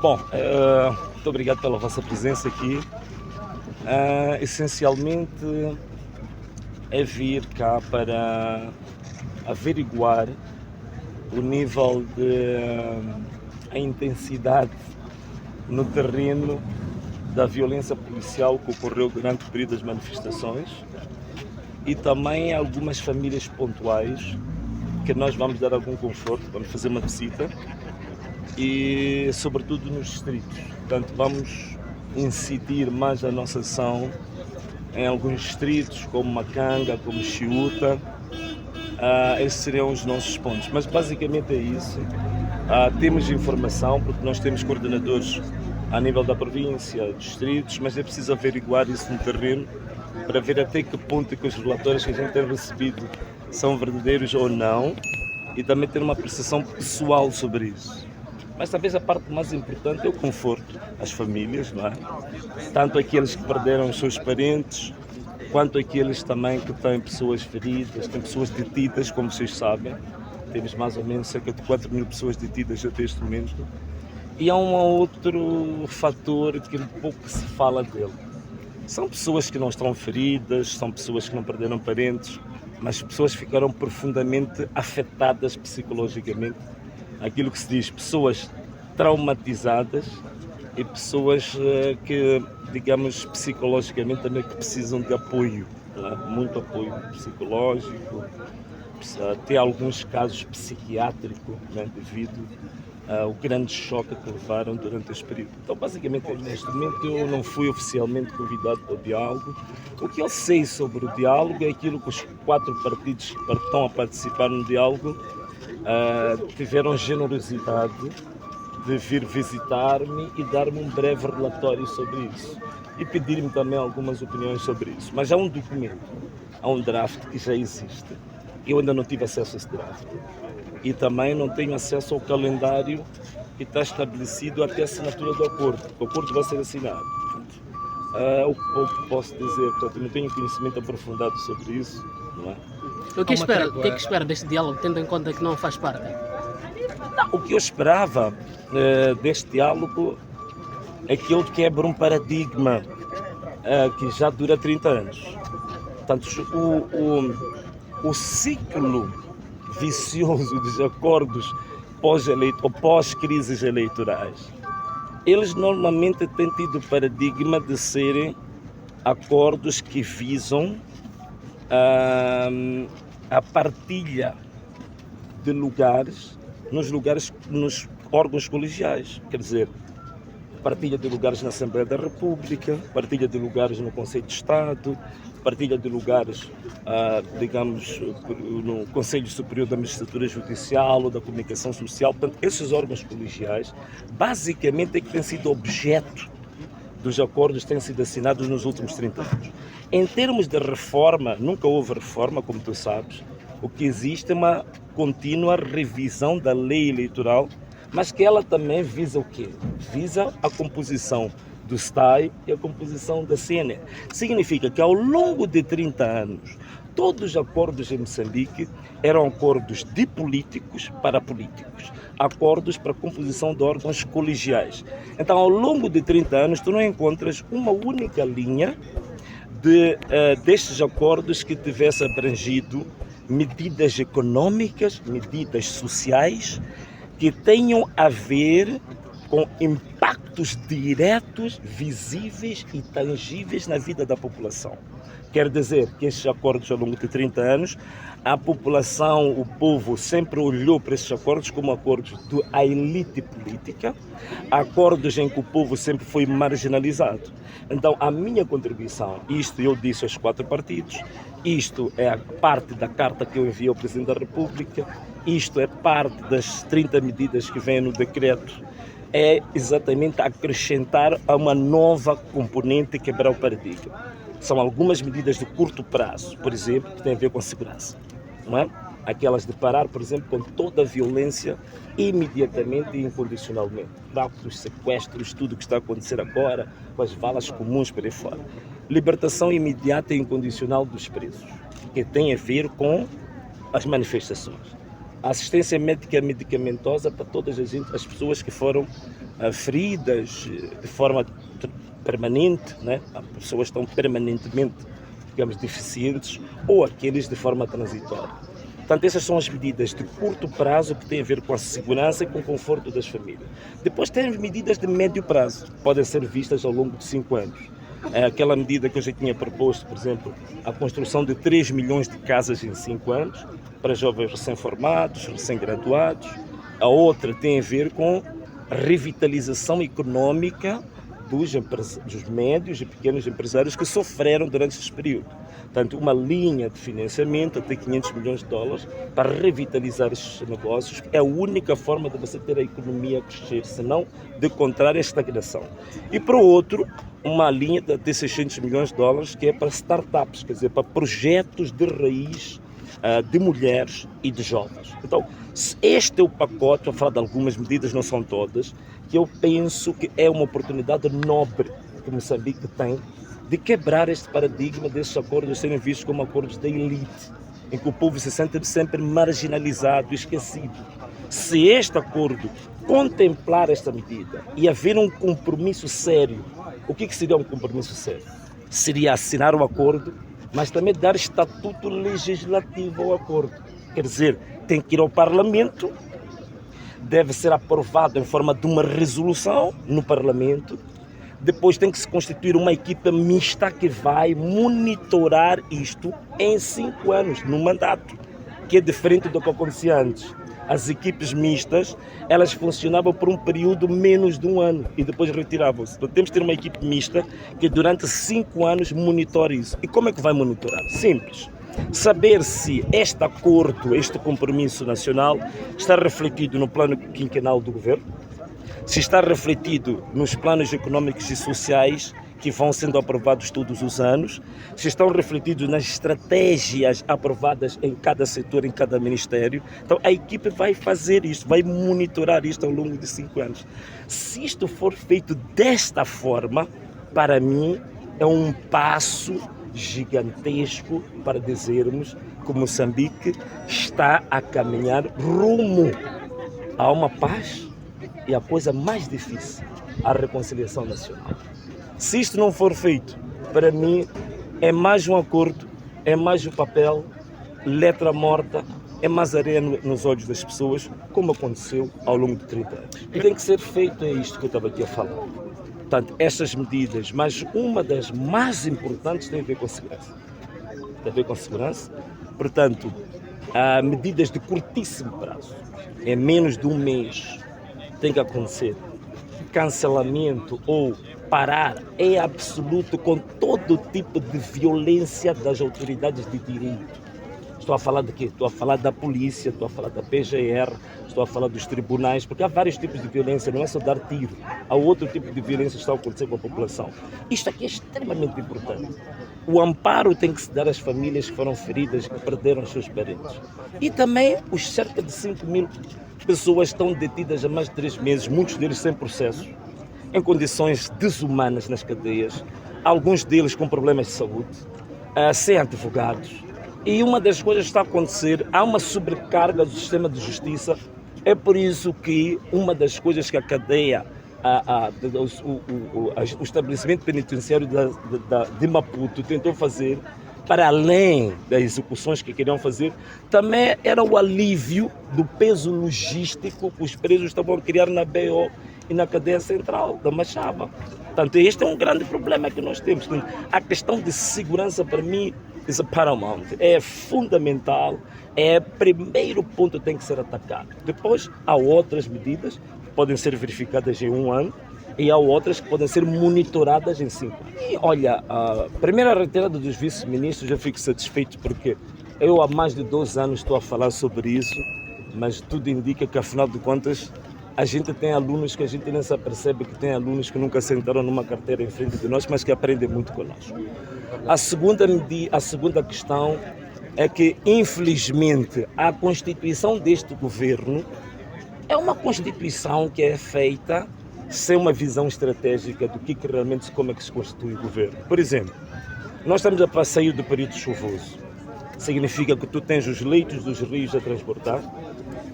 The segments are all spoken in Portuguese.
Bom, muito obrigado pela vossa presença aqui. Essencialmente é vir cá para averiguar o nível de a intensidade no terreno da violência policial que ocorreu durante o período das manifestações e também algumas famílias pontuais que nós vamos dar algum conforto, vamos fazer uma visita e sobretudo nos distritos. Portanto, vamos incidir mais a nossa ação em alguns distritos como Macanga, como Chiuta. Esses seriam os nossos pontos, mas basicamente é isso. Temos informação, porque nós temos coordenadores a nível da província, distritos, mas é preciso averiguar isso no terreno para ver até que ponto é que os relatórios que a gente tem recebido são verdadeiros ou não e também ter uma apreciação pessoal sobre isso. Mas talvez a parte mais importante é o conforto às famílias, não é? Tanto aqueles que perderam os seus parentes, quanto aqueles também que têm pessoas feridas, têm pessoas detidas, como vocês sabem. Temos mais ou menos cerca de 4 mil pessoas detidas até este momento. E há um outro fator que pouco se fala dele. São pessoas que não estão feridas, são pessoas que não perderam parentes, mas pessoas que ficaram profundamente afetadas psicologicamente. Aquilo que se diz, pessoas traumatizadas e pessoas que, digamos, psicologicamente também que precisam de apoio, não é? Muito apoio psicológico, até alguns casos psiquiátricos, né, devido ao grande choque que levaram durante este período. Então, basicamente, neste momento eu não fui oficialmente convidado para o diálogo. O que eu sei sobre o diálogo é aquilo que os 4 partidos que estão a participar no diálogo tiveram generosidade de vir visitar-me e dar-me um breve relatório sobre isso e pedir-me também algumas opiniões sobre isso. Mas há um documento, há um draft que já existe. Eu ainda não tive acesso a esse draft e também não tenho acesso ao calendário que está estabelecido até a assinatura do acordo. O acordo vai ser assinado. O que posso dizer? Portanto, eu não tenho conhecimento aprofundado sobre isso, não é? O que é que espera deste diálogo, tendo em conta que não faz parte? O que eu esperava deste diálogo é que ele quebre um paradigma que já dura 30 anos. Portanto, o ciclo vicioso dos acordos pós-crises eleitorais, eles normalmente têm tido o paradigma de serem acordos que visam a partilha de lugares nos órgãos colegiais, quer dizer, partilha de lugares na Assembleia da República, partilha de lugares no Conselho de Estado, partilha de lugares, digamos, no Conselho Superior da Magistratura Judicial ou da Comunicação Social. Portanto, esses órgãos colegiais, basicamente, é que têm sido objeto dos acordos que têm sido assinados nos últimos 30 anos. Em termos de reforma, nunca houve reforma, como tu sabes. O que existe é uma contínua revisão da lei eleitoral, mas que ela também visa o quê? Visa a composição do STAI e a composição da CNE. Significa que ao longo de 30 anos, todos os acordos em Moçambique eram acordos de políticos para políticos, acordos para a composição de órgãos colegiais. Então, ao longo de 30 anos, tu não encontras uma única linha destes acordos que tivesse abrangido medidas econômicas, medidas sociais, que tenham a ver com impactos diretos, visíveis e tangíveis na vida da população. Quer dizer que estes acordos ao longo de 30 anos, a população, o povo sempre olhou para estes acordos como acordos da elite política, acordos em que o povo sempre foi marginalizado. Então, a minha contribuição, isto eu disse aos 4 partidos, isto é a parte da carta que eu enviei ao Presidente da República, isto é parte das 30 medidas que vêm no decreto, é exatamente acrescentar a uma nova componente e quebrar o paradigma. São algumas medidas de curto prazo, por exemplo, que têm a ver com segurança, não é? Aquelas de parar, por exemplo, com toda a violência imediatamente e incondicionalmente. Raptos, sequestros, tudo o que está a acontecer agora, com as valas comuns por aí fora. Libertação imediata e incondicional dos presos, que tem a ver com as manifestações. assistência médica medicamentosa para todas as pessoas que foram feridas de forma permanente, né? As pessoas estão permanentemente, digamos, deficientes, ou aqueles de forma transitória. Portanto, essas são as medidas de curto prazo que têm a ver com a segurança e com o conforto das famílias. Depois temos medidas de médio prazo, que podem ser vistas ao longo de 5 anos. Aquela medida que eu já tinha proposto, por exemplo, a construção de 3 milhões de casas em 5 anos, para jovens recém-formados, recém-graduados. A outra tem a ver com a revitalização econômica dos médios e pequenos empresários que sofreram durante esse período. Portanto, uma linha de financiamento até 500 milhões de dólares para revitalizar esses negócios é a única forma de você ter a economia a crescer, senão de contrário a estagnação. E para o outro, uma linha de até 600 milhões de dólares que é para startups, quer dizer, para projetos de raiz de mulheres e de jovens. Então, este é o pacote, vou falar de algumas medidas, não são todas, que eu penso que é uma oportunidade nobre que Moçambique tem de quebrar este paradigma desses acordos serem vistos como acordos da elite, em que o povo se sente sempre marginalizado, esquecido. Se este acordo contemplar esta medida e haver um compromisso sério, o que seria um compromisso sério? Seria assinar o acordo, mas também dar estatuto legislativo ao acordo. Quer dizer, tem que ir ao Parlamento, deve ser aprovado em forma de uma resolução no Parlamento, depois tem que se constituir uma equipa mista que vai monitorar isto em 5 anos, no mandato, que é diferente do que acontecia antes. As equipes mistas, elas funcionavam por um período menos de 1 ano e depois retiravam-se. Então temos que ter uma equipe mista que durante 5 anos monitore isso. E como é que vai monitorar? Simples. Saber se este acordo, este compromisso nacional está refletido no plano quinquenal do governo, se está refletido nos planos econômicos e sociais que vão sendo aprovados todos os anos, se estão refletidos nas estratégias aprovadas em cada setor, em cada ministério. Então a equipe vai fazer isto, vai monitorar isto ao longo de 5 anos. Se isto for feito desta forma, para mim é um passo gigantesco para dizermos que Moçambique está a caminhar rumo a uma paz e a coisa mais difícil, a reconciliação nacional. Se isto não for feito, para mim é mais um acordo, é mais um papel, letra morta, é mais areia nos olhos das pessoas, como aconteceu ao longo de 30 anos. E tem que ser feito, é isto que eu estava aqui a falar. Portanto, estas medidas, mas uma das mais importantes tem a ver com segurança. Tem a ver com segurança. Portanto, há medidas de curtíssimo prazo, em menos de 1 mês, tem que acontecer. Cancelamento ou parar é absoluto com todo tipo de violência das autoridades de direito. Estou a falar de quê? Estou a falar da polícia, estou a falar da PGR, estou a falar dos tribunais, porque há vários tipos de violência, não é só dar tiro. Há outro tipo de violência que está a acontecer com a população. Isto aqui é extremamente importante. O amparo tem que se dar às famílias que foram feridas, que perderam os seus parentes. E também os cerca de 5.000 pessoas estão detidas há mais de 3 meses, muitos deles sem processo, em condições desumanas nas cadeias, alguns deles com problemas de saúde, sem advogados. E uma das coisas que está a acontecer, há uma sobrecarga do sistema de justiça. É por isso que uma das coisas que a cadeia, o estabelecimento penitenciário de Maputo tentou fazer, para além das execuções que queriam fazer, também era o alívio do peso logístico que os presos estavam a criar na BO e na cadeia central da Machaba. Portanto, este é um grande problema que nós temos. A questão de segurança, para mim, é paramount, é fundamental, é o primeiro ponto que tem que ser atacado. Depois, há outras medidas que podem ser verificadas em 1 ano e há outras que podem ser monitoradas em 5 anos. E olha, a primeira retirada dos vice-ministros, eu fico satisfeito porque eu há mais de 12 anos estou a falar sobre isso, mas tudo indica que, afinal de contas, a gente tem alunos que a gente nem se apercebe que tem alunos que nunca sentaram numa carteira em frente de nós, mas que aprendem muito conosco. A segunda questão é que, infelizmente, a constituição deste governo é uma constituição que é feita sem uma visão estratégica do que realmente, como é que se constitui o governo. Por exemplo, nós estamos a sair do período chuvoso. significa que tu tens os leitos dos rios a transportar,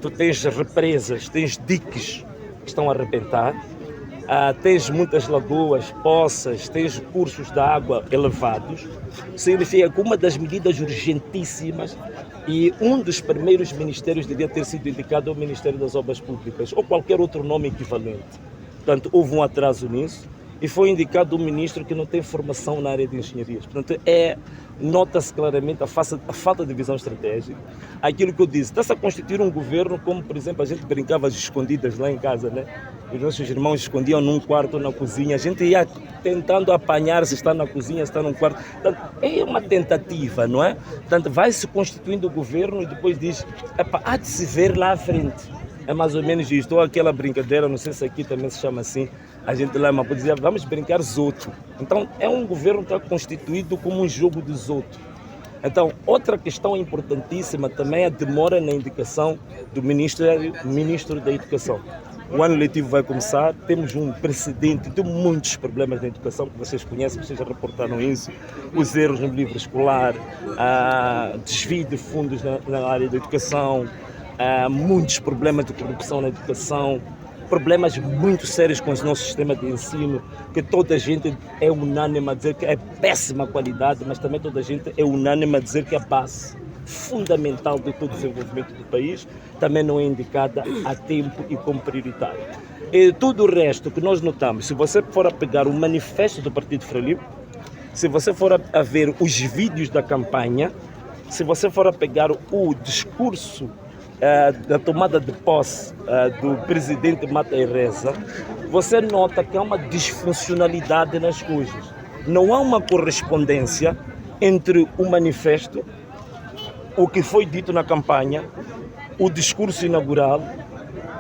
tu tens represas, tens diques que estão a arrebentar, tens muitas lagoas, poças, tens cursos de água elevados. Significa que uma das medidas urgentíssimas e um dos primeiros ministérios devia ter sido indicado ao Ministério das Obras Públicas ou qualquer outro nome equivalente. Portanto, houve um atraso nisso e foi indicado um ministro que não tem formação na área de engenharia. Portanto, nota-se claramente a falta de visão estratégica. Aquilo que eu disse, está-se a constituir um governo como, por exemplo, a gente brincava às escondidas lá em casa, né? Os nossos irmãos escondiam num quarto ou na cozinha, a gente ia tentando apanhar se está na cozinha, se está num quarto. Portanto, é uma tentativa, não é? Portanto, vai se constituindo o governo e depois diz, há de se ver lá à frente. É mais ou menos isto, ou aquela brincadeira, não sei se aqui também se chama assim, a gente lá pode dizer, vamos brincar zoto. Então, é um governo que está constituído como um jogo de zoto. Então, outra questão importantíssima também é a demora na indicação do ministro da Educação. O ano letivo vai começar, temos um precedente de muitos problemas na educação, que vocês conhecem, vocês já reportaram isso, os erros no livro escolar, desvio de fundos na área da educação, muitos problemas de corrupção na educação, problemas muito sérios com o nosso sistema de ensino, que toda a gente é unânime a dizer que é péssima qualidade, mas também toda a gente é unânime a dizer que é a base fundamental de todo o desenvolvimento do país, também não é indicada a tempo e como prioritário. E tudo o resto que nós notamos, se você for a pegar o manifesto do Partido Frelimo, se você for a ver os vídeos da campanha, se você for a pegar o discurso da tomada de posse do presidente Mata Reza, você nota que há uma disfuncionalidade nas coisas. Não há uma correspondência entre o manifesto, o que foi dito na campanha, o discurso inaugural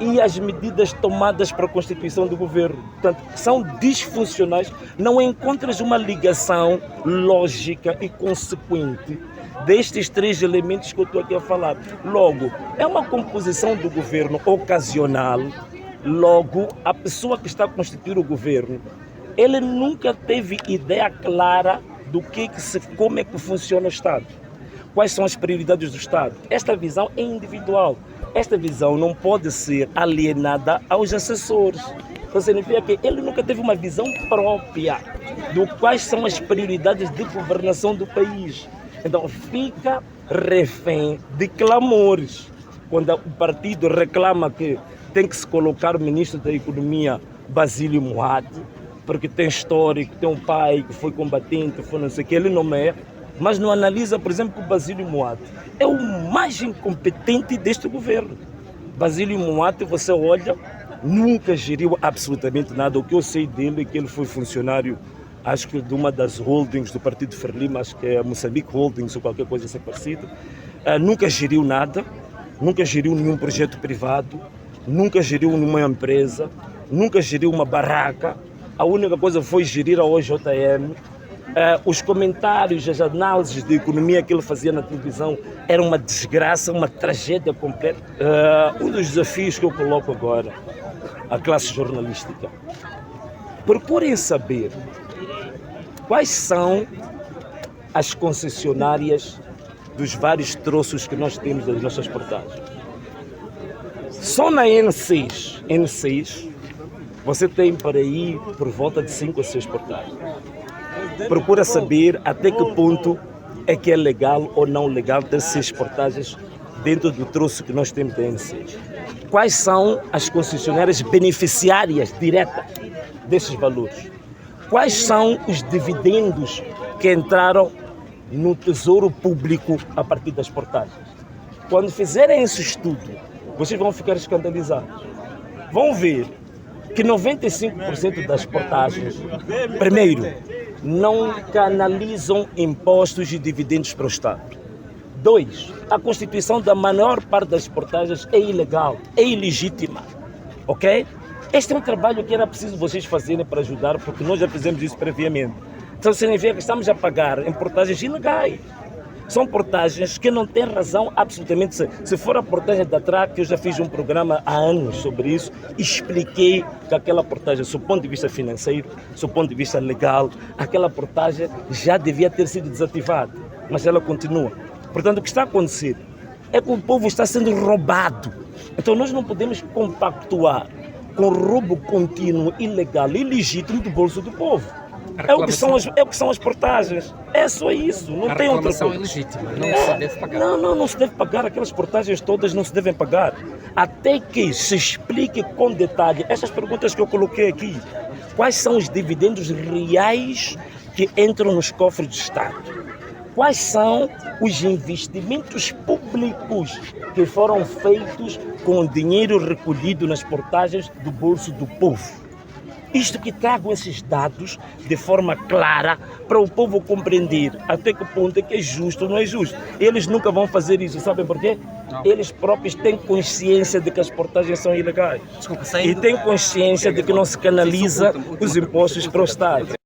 e as medidas tomadas para a constituição do governo. Portanto, são disfuncionais, não encontras uma ligação lógica e consequente destes três elementos que eu estou aqui a falar. Logo, é uma composição do governo ocasional. Logo, a pessoa que está a constituir o governo, ele nunca teve ideia clara do como é que funciona o Estado. Quais são as prioridades do Estado? Esta visão é individual. Esta visão não pode ser alienada aos assessores. Então significa que ele nunca teve uma visão própria de quais são as prioridades de governação do país. Então fica refém de clamores. Quando o partido reclama que tem que se colocar o ministro da Economia, Basílio Moad, porque tem histórico, tem um pai que foi combatente, foi não sei o que, ele não é. Mas não analisa, por exemplo, que o Basílio Moad é o mais incompetente deste governo. Basílio Moad, você olha, nunca geriu absolutamente nada. O que eu sei dele é que ele foi funcionário, acho que de uma das holdings do Partido Frelimo, acho que é a Moçambique Holdings ou qualquer coisa assim parecida. Nunca geriu nada, nunca geriu nenhum projeto privado, nunca geriu nenhuma empresa, nunca geriu uma barraca. A única coisa foi gerir a OJM. Os comentários, as análises de economia que ele fazia na televisão era uma desgraça, uma tragédia completa. Um dos desafios que eu coloco agora à classe jornalística: procurem saber quais são as concessionárias dos vários troços que nós temos das nossas portagens. Só na N6, você tem para aí por volta de 5 ou 6 portagens. Procura saber até que ponto é que é legal ou não legal ter 6 portagens dentro do troço que nós temos da N6. Quais são as concessionárias beneficiárias diretas desses valores? Quais são os dividendos que entraram no Tesouro Público a partir das portagens? Quando fizerem esse estudo, vocês vão ficar escandalizados. Vão ver que 95% das portagens, primeiro, não canalizam impostos e dividendos para o Estado. 2, a constituição da maior parte das portagens é ilegal, é ilegítima, ok? Este é um trabalho que era preciso vocês fazerem para ajudar, porque nós já fizemos isso previamente. Então significa que estamos a pagar em portagens ilegais. São portagens que não têm razão absolutamente. Se for a portagem da TRAC, eu já fiz um programa há anos sobre isso, expliquei que aquela portagem, do ponto de vista financeiro, do ponto de vista legal, aquela portagem já devia ter sido desativada, mas ela continua. Portanto, o que está a acontecer é que o povo está sendo roubado. Então nós não podemos compactuar com roubo contínuo, ilegal e ilegítimo do bolso do povo. É o que são as portagens. É só isso, não tem outra coisa. A reclamação é legítima, não se deve pagar. Não se deve pagar. Aquelas portagens todas não se devem pagar. Até que se explique com detalhe essas perguntas que eu coloquei aqui. Quais são os dividendos reais que entram nos cofres do Estado? Quais são os investimentos públicos que foram feitos com o dinheiro recolhido nas portagens do bolso do povo? Isto que trago esses dados de forma clara para o povo compreender até que ponto é que é justo ou não é justo. Eles nunca vão fazer isso, sabem por quê? Eles próprios têm consciência de que as portagens são ilegais. E têm consciência de que não se canaliza os impostos para o Estado.